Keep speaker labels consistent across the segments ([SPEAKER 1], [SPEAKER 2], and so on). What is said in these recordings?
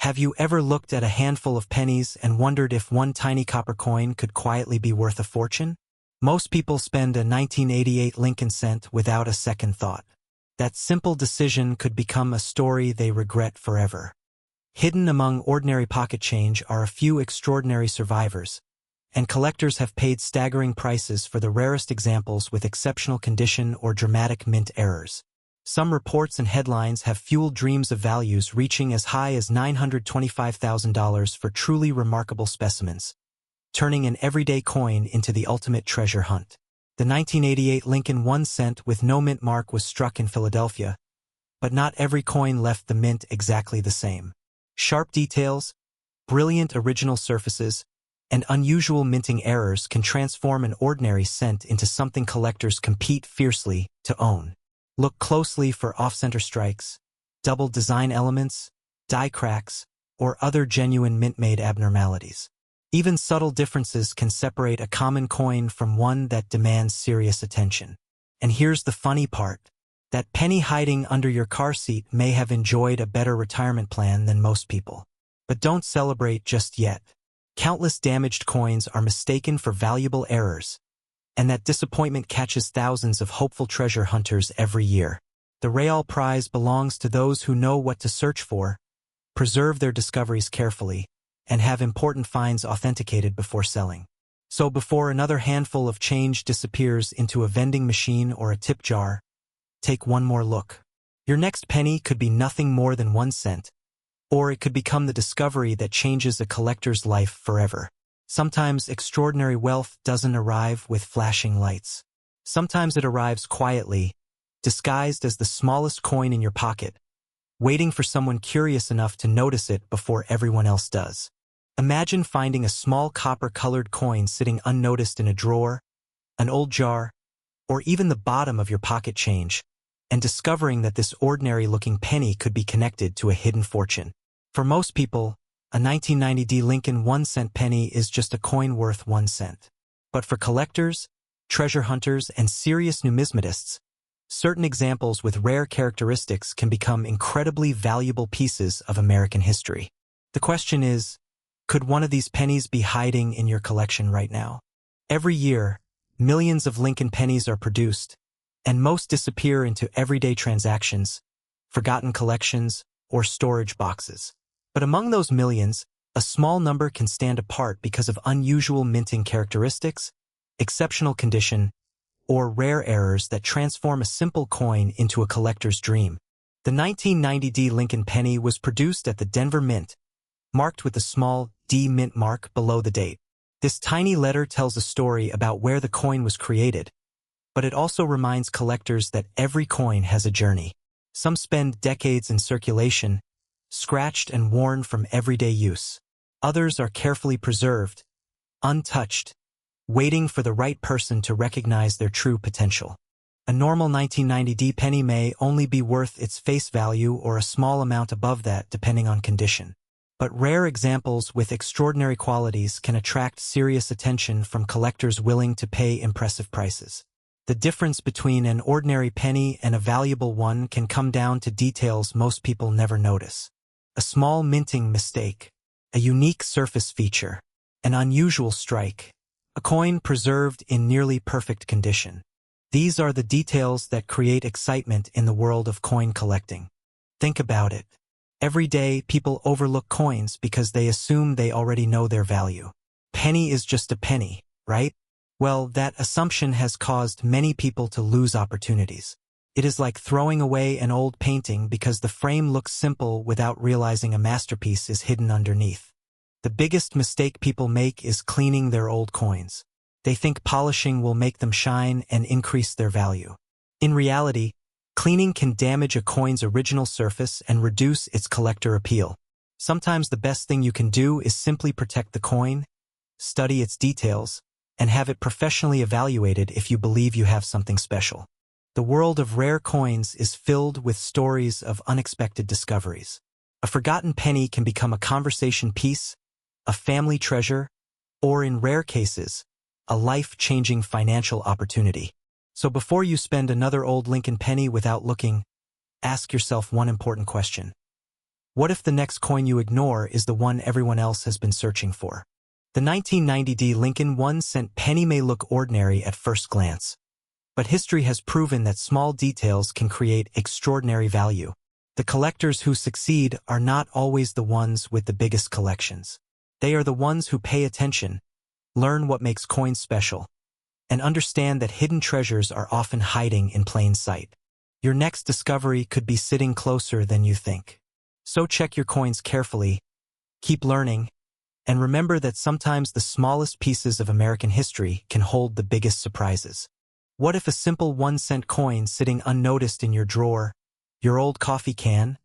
[SPEAKER 1] Have you ever looked at a handful of pennies and wondered if one tiny copper coin could quietly be worth a fortune? Most people spend a 1988 Lincoln cent without a second thought. That simple decision could become a story they regret forever. Hidden among ordinary pocket change are a few extraordinary survivors, and collectors have paid staggering prices for the rarest examples with exceptional condition or dramatic mint errors. Some reports and headlines have fueled dreams of values reaching as high as $925,000 for truly remarkable specimens, turning an everyday coin into the ultimate treasure hunt. The 1988 Lincoln 1 cent with no mint mark was struck in Philadelphia, but not every coin left the mint exactly the same. Sharp details, brilliant original surfaces, and unusual minting errors can transform an ordinary cent into something collectors compete fiercely to own. Look closely for off-center strikes, double design elements, die cracks, or other genuine mint-made abnormalities. Even subtle differences can separate a common coin from one that demands serious attention. And here's the funny part. That penny hiding under your car seat may have enjoyed a better retirement plan than most people. But don't celebrate just yet. Countless damaged coins are mistaken for valuable errors, and that disappointment catches thousands of hopeful treasure hunters every year. The Real Prize belongs to those who know what to search for, preserve their discoveries carefully, and have important finds authenticated before selling. So before another handful of change disappears into a vending machine or a tip jar, take one more look. Your next penny could be nothing more than 1 cent, or it could become the discovery that changes a collector's life forever. Sometimes extraordinary wealth doesn't arrive with flashing lights. Sometimes it arrives quietly, disguised as the smallest coin in your pocket, waiting for someone curious enough to notice it before everyone else does. Imagine finding a small copper-colored coin sitting unnoticed in a drawer, an old jar, or even the bottom of your pocket change, and discovering that this ordinary-looking penny could be connected to a hidden fortune. For most people, a 1990 Lincoln 1 cent penny is just a coin worth 1 cent. But for collectors, treasure hunters, and serious numismatists, certain examples with rare characteristics can become incredibly valuable pieces of American history. The question is, could one of these pennies be hiding in your collection right now? Every year, millions of Lincoln pennies are produced, and most disappear into everyday transactions, forgotten collections, or storage boxes. But among those millions, a small number can stand apart because of unusual minting characteristics, exceptional condition, or rare errors that transform a simple coin into a collector's dream. The 1990 Lincoln penny was produced at the Denver Mint, marked with a small D mint mark below the date. This tiny letter tells a story about where the coin was created, but it also reminds collectors that every coin has a journey. Some spend decades in circulation, scratched and worn from everyday use. Others are carefully preserved, untouched, waiting for the right person to recognize their true potential. A normal 1990 penny may only be worth its face value or a small amount above that depending on condition. But rare examples with extraordinary qualities can attract serious attention from collectors willing to pay impressive prices. The difference between an ordinary penny and a valuable one can come down to details most people never notice. A small minting mistake, a unique surface feature, an unusual strike, a coin preserved in nearly perfect condition. These are the details that create excitement in the world of coin collecting. Think about it. Every day, people overlook coins because they assume they already know their value. Penny is just a penny, right? Well, that assumption has caused many people to lose opportunities. It is like throwing away an old painting because the frame looks simple without realizing a masterpiece is hidden underneath. The biggest mistake people make is cleaning their old coins. They think polishing will make them shine and increase their value. In reality, cleaning can damage a coin's original surface and reduce its collector appeal. Sometimes the best thing you can do is simply protect the coin, study its details, and have it professionally evaluated if you believe you have something special. The world of rare coins is filled with stories of unexpected discoveries. A forgotten penny can become a conversation piece, a family treasure, or in rare cases, a life-changing financial opportunity. So before you spend another old Lincoln penny without looking, ask yourself one important question. What if the next coin you ignore is the one everyone else has been searching for? The 1990 Lincoln 1-cent penny may look ordinary at first glance, but history has proven that small details can create extraordinary value. The collectors who succeed are not always the ones with the biggest collections. They are the ones who pay attention, learn what makes coins special, and understand that hidden treasures are often hiding in plain sight. Your next discovery could be sitting closer than you think. So check your coins carefully, keep learning, and remember that sometimes the smallest pieces of American history can hold the biggest surprises. What if a simple 1-cent coin sitting unnoticed in your drawer, your old coffee can,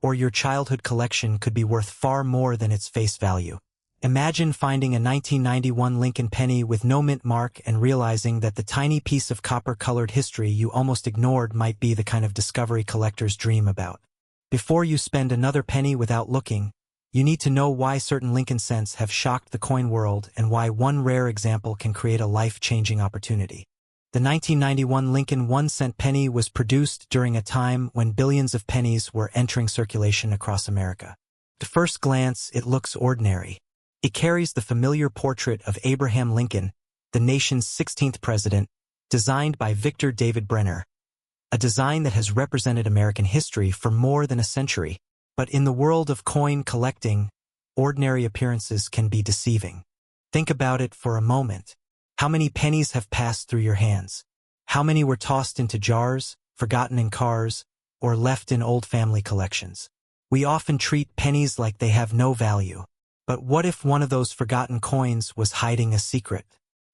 [SPEAKER 1] or your childhood collection could be worth far more than its face value? Imagine finding a 1991 Lincoln penny with no mint mark and realizing that the tiny piece of copper-colored history you almost ignored might be the kind of discovery collectors dream about. Before you spend another penny without looking, you need to know why certain Lincoln cents have shocked the coin world and why one rare example can create a life-changing opportunity. The 1991 Lincoln 1-cent penny was produced during a time when billions of pennies were entering circulation across America. At first glance, it looks ordinary. It carries the familiar portrait of Abraham Lincoln, the nation's 16th president, designed by Victor David Brenner, a design that has represented American history for more than a century. But in the world of coin collecting, ordinary appearances can be deceiving. Think about it for a moment. How many pennies have passed through your hands? How many were tossed into jars, forgotten in cars, or left in old family collections? We often treat pennies like they have no value. But what if one of those forgotten coins was hiding a secret?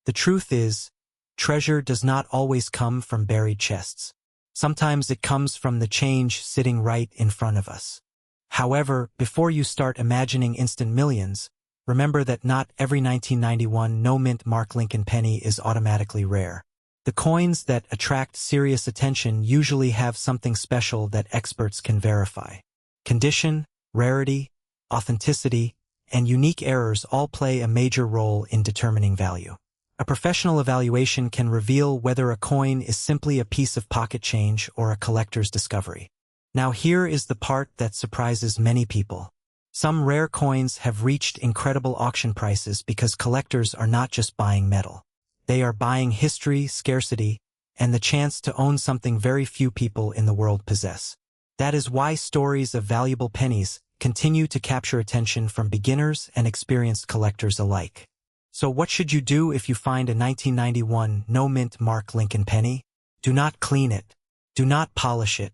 [SPEAKER 1] The truth is, treasure does not always come from buried chests. Sometimes it comes from the change sitting right in front of us. However, before you start imagining instant millions, remember that not every 1991 no-mint mark Lincoln penny is automatically rare. The coins that attract serious attention usually have something special that experts can verify. Condition, rarity, authenticity, and unique errors all play a major role in determining value. A professional evaluation can reveal whether a coin is simply a piece of pocket change or a collector's discovery. Now here is the part that surprises many people. Some rare coins have reached incredible auction prices because collectors are not just buying metal. They are buying history, scarcity, and the chance to own something very few people in the world possess. That is why stories of valuable pennies continue to capture attention from beginners and experienced collectors alike. So what should you do if you find a 1991 no-mint mark Lincoln penny? Do not clean it. Do not polish it.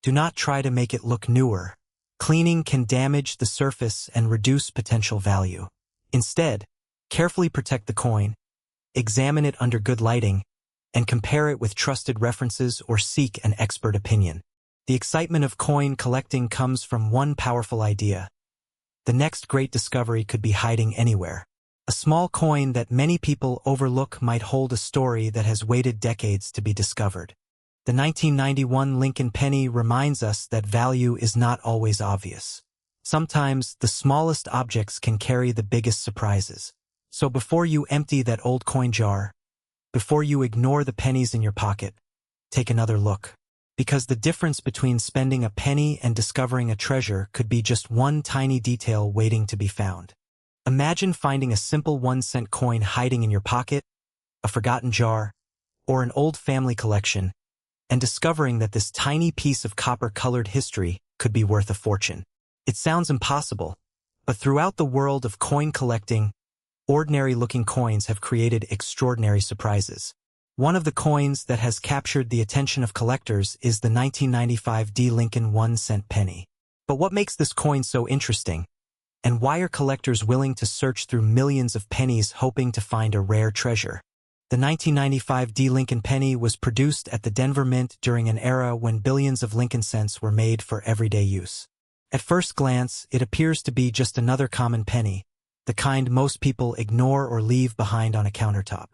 [SPEAKER 1] Do not try to make it look newer. Cleaning can damage the surface and reduce potential value. Instead, carefully protect the coin, examine it under good lighting, and compare it with trusted references or seek an expert opinion. The excitement of coin collecting comes from one powerful idea. The next great discovery could be hiding anywhere. A small coin that many people overlook might hold a story that has waited decades to be discovered. The 1991 Lincoln penny reminds us that value is not always obvious. Sometimes the smallest objects can carry the biggest surprises. So before you empty that old coin jar, before you ignore the pennies in your pocket, take another look. Because the difference between spending a penny and discovering a treasure could be just one tiny detail waiting to be found. Imagine finding a simple 1-cent coin hiding in your pocket, a forgotten jar, or an old family collection, and discovering that this tiny piece of copper-colored history could be worth a fortune. It sounds impossible, but throughout the world of coin collecting, ordinary-looking coins have created extraordinary surprises. One of the coins that has captured the attention of collectors is the 1995 Lincoln 1-cent penny. But what makes this coin so interesting? And why are collectors willing to search through millions of pennies hoping to find a rare treasure? The 1995 Lincoln penny was produced at the Denver Mint during an era when billions of Lincoln cents were made for everyday use. At first glance, it appears to be just another common penny, the kind most people ignore or leave behind on a countertop.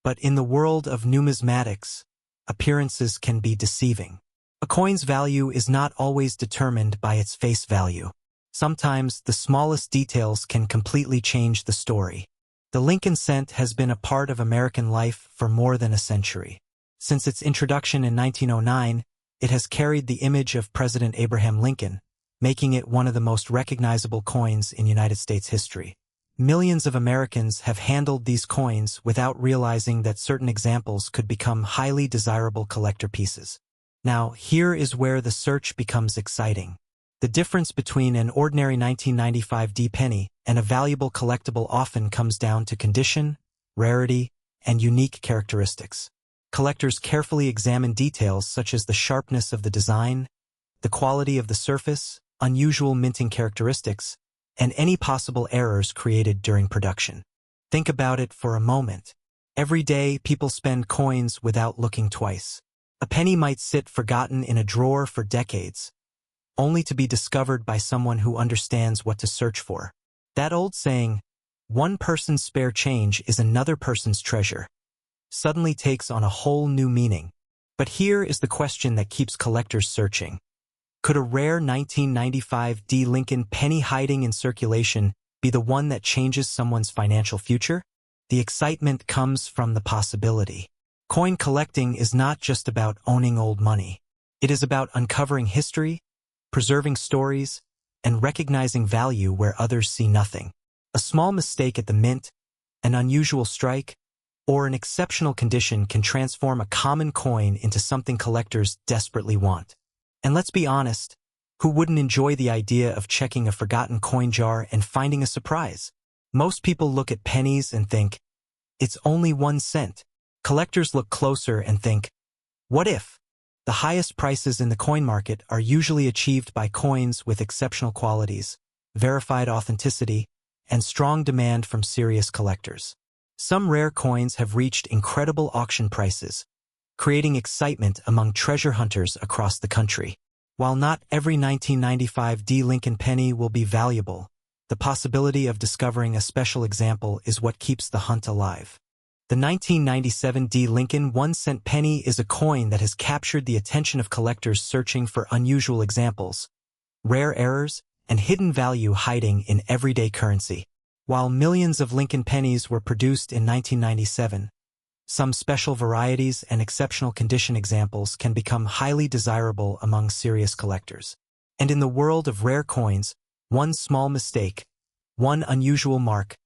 [SPEAKER 1] But in the world of numismatics, appearances can be deceiving. A coin's value is not always determined by its face value. Sometimes the smallest details can completely change the story. The Lincoln cent has been a part of American life for more than a century. Since its introduction in 1909, it has carried the image of President Abraham Lincoln, making it one of the most recognizable coins in United States history. Millions of Americans have handled these coins without realizing that certain examples could become highly desirable collector pieces. Now, here is where the search becomes exciting. The difference between an ordinary 1995 D penny and a valuable collectible often comes down to condition, rarity, and unique characteristics. Collectors carefully examine details such as the sharpness of the design, the quality of the surface, unusual minting characteristics, and any possible errors created during production. Think about it for a moment. Every day, people spend coins without looking twice. A penny might sit forgotten in a drawer for decades, only to be discovered by someone who understands what to search for. That old saying, "One person's spare change is another person's treasure," suddenly takes on a whole new meaning. But here is the question that keeps collectors searching. Could a rare 1995 D Lincoln penny hiding in circulation be the one that changes someone's financial future? The excitement comes from the possibility. Coin collecting is not just about owning old money. It is about uncovering history, preserving stories, and recognizing value where others see nothing. A small mistake at the mint, an unusual strike, or an exceptional condition can transform a common coin into something collectors desperately want. And let's be honest, who wouldn't enjoy the idea of checking a forgotten coin jar and finding a surprise? Most people look at pennies and think, it's only 1 cent. Collectors look closer and think, what if? The highest prices in the coin market are usually achieved by coins with exceptional qualities, verified authenticity, and strong demand from serious collectors. Some rare coins have reached incredible auction prices, creating excitement among treasure hunters across the country. While not every 1995 D Lincoln penny will be valuable, the possibility of discovering a special example is what keeps the hunt alive. The 1997 D Lincoln 1-cent penny is a coin that has captured the attention of collectors searching for unusual examples, rare errors, and hidden value hiding in everyday currency. While millions of Lincoln pennies were produced in 1997, some special varieties and exceptional condition examples can become highly desirable among serious collectors. And in the world of rare coins, one small mistake, one unusual mark,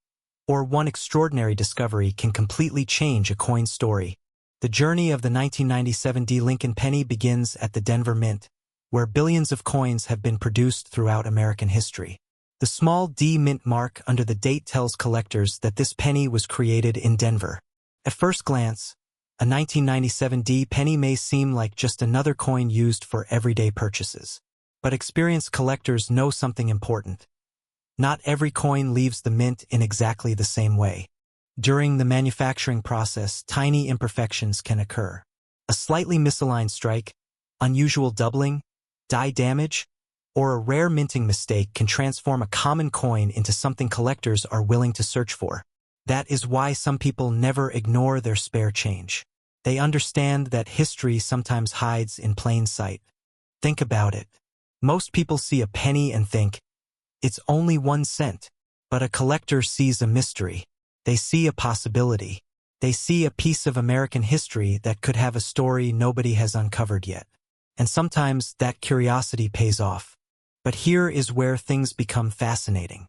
[SPEAKER 1] or one extraordinary discovery can completely change a coin's story. The journey of the 1997 D Lincoln penny begins at the Denver Mint, where billions of coins have been produced throughout American history. The small D mint mark under the date tells collectors that this penny was created in Denver. At first glance, a 1997 D penny may seem like just another coin used for everyday purchases. But experienced collectors know something important. Not every coin leaves the mint in exactly the same way. During the manufacturing process, tiny imperfections can occur. A slightly misaligned strike, unusual doubling, die damage, or a rare minting mistake can transform a common coin into something collectors are willing to search for. That is why some people never ignore their spare change. They understand that history sometimes hides in plain sight. Think about it. Most people see a penny and think, it's only 1 cent. But a collector sees a mystery. They see a possibility. They see a piece of American history that could have a story nobody has uncovered yet. And sometimes that curiosity pays off. But here is where things become fascinating.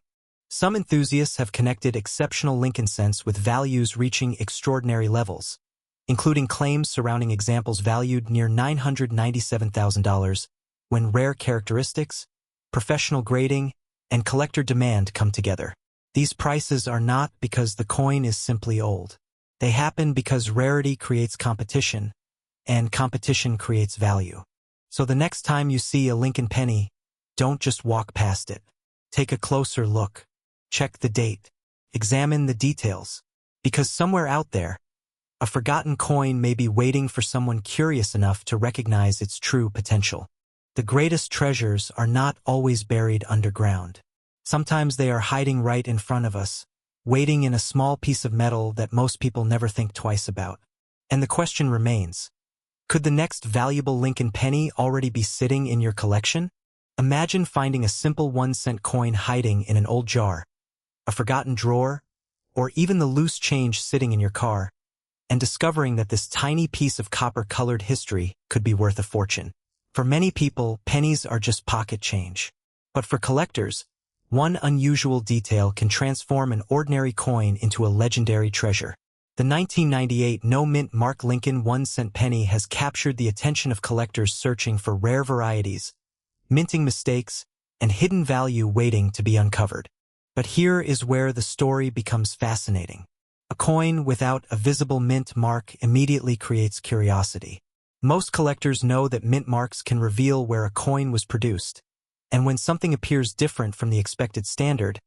[SPEAKER 1] Some enthusiasts have connected exceptional Lincoln cents with values reaching extraordinary levels, including claims surrounding examples valued near $997,000 when rare characteristics, professional grading, and collector demand come together. These prices are not because the coin is simply old. They happen because rarity creates competition, and competition creates value. So the next time you see a Lincoln penny, don't just walk past it. Take a closer look. Check the date. Examine the details. Because somewhere out there, a forgotten coin may be waiting for someone curious enough to recognize its true potential. The greatest treasures are not always buried underground. Sometimes they are hiding right in front of us, waiting in a small piece of metal that most people never think twice about. And the question remains, could the next valuable Lincoln penny already be sitting in your collection? Imagine finding a simple 1-cent coin hiding in an old jar, a forgotten drawer, or even the loose change sitting in your car, and discovering that this tiny piece of copper-colored history could be worth a fortune. For many people, pennies are just pocket change. But for collectors, one unusual detail can transform an ordinary coin into a legendary treasure. The 1998 no-mint mark Lincoln 1-cent penny has captured the attention of collectors searching for rare varieties, minting mistakes, and hidden value waiting to be uncovered. But here is where the story becomes fascinating. A coin without a visible mint mark immediately creates curiosity. Most collectors know that mint marks can reveal where a coin was produced, and when something appears different from the expected standard,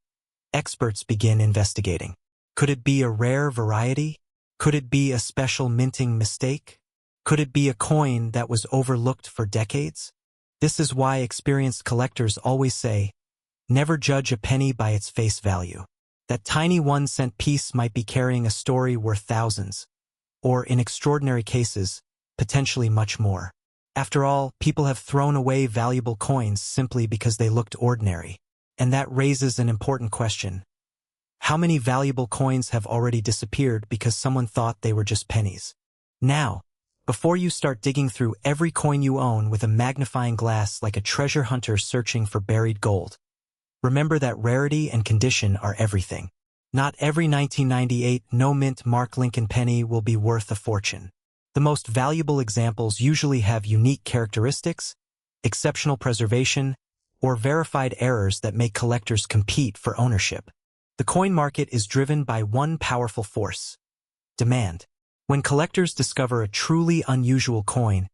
[SPEAKER 1] experts begin investigating. Could it be a rare variety? Could it be a special minting mistake? Could it be a coin that was overlooked for decades? This is why experienced collectors always say, never judge a penny by its face value. That tiny 1-cent piece might be carrying a story worth thousands, or in extraordinary cases, potentially much more. After all, people have thrown away valuable coins simply because they looked ordinary. And that raises an important question. How many valuable coins have already disappeared because someone thought they were just pennies? Now, before you start digging through every coin you own with a magnifying glass like a treasure hunter searching for buried gold, remember that rarity and condition are everything. Not every 1998 no-mint mark Lincoln penny will be worth a fortune. The most valuable examples usually have unique characteristics, exceptional preservation, or verified errors that make collectors compete for ownership. The coin market is driven by one powerful force: demand. When collectors discover a truly unusual coin,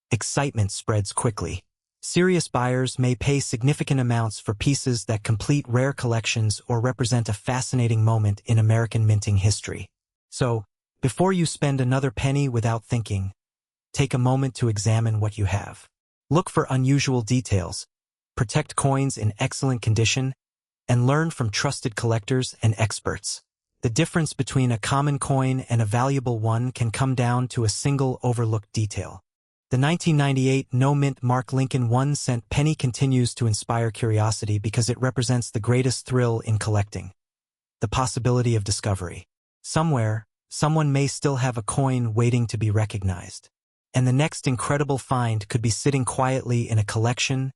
[SPEAKER 1] excitement spreads quickly. Serious buyers may pay significant amounts for pieces that complete rare collections or represent a fascinating moment in American minting history. So, before you spend another penny without thinking, take a moment to examine what you have. Look for unusual details, protect coins in excellent condition, and learn from trusted collectors and experts. The difference between a common coin and a valuable one can come down to a single overlooked detail. The 1998 no-mint mark Lincoln 1-cent penny continues to inspire curiosity because it represents the greatest thrill in collecting: the possibility of discovery. Somewhere, someone may still have a coin waiting to be recognized. And the next incredible find could be sitting quietly in a collection,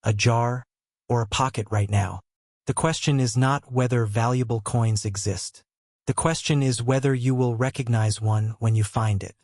[SPEAKER 1] a jar, or a pocket right now. The question is not whether valuable coins exist. The question is whether you will recognize one when you find it.